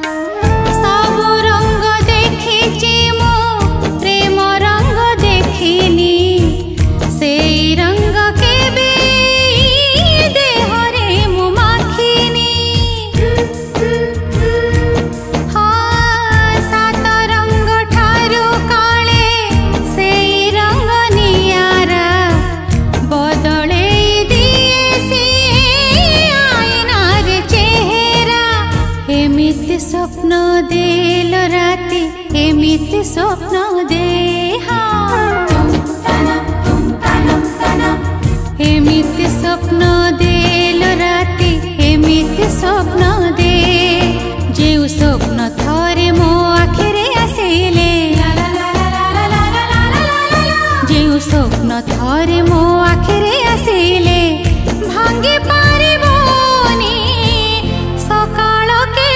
सबु रंग देखिची मो प्रेम रंग देखिनी से रंग केबे देहरे मु माखिनी हाँ सात रंग ठारू काले से रंग नियारा बदले दिए से आईनार चेहरा एमिति स्वप्न देल राति एमिति स्वप्न दे एमिति स्वप्न देल राति एमिति स्वप्न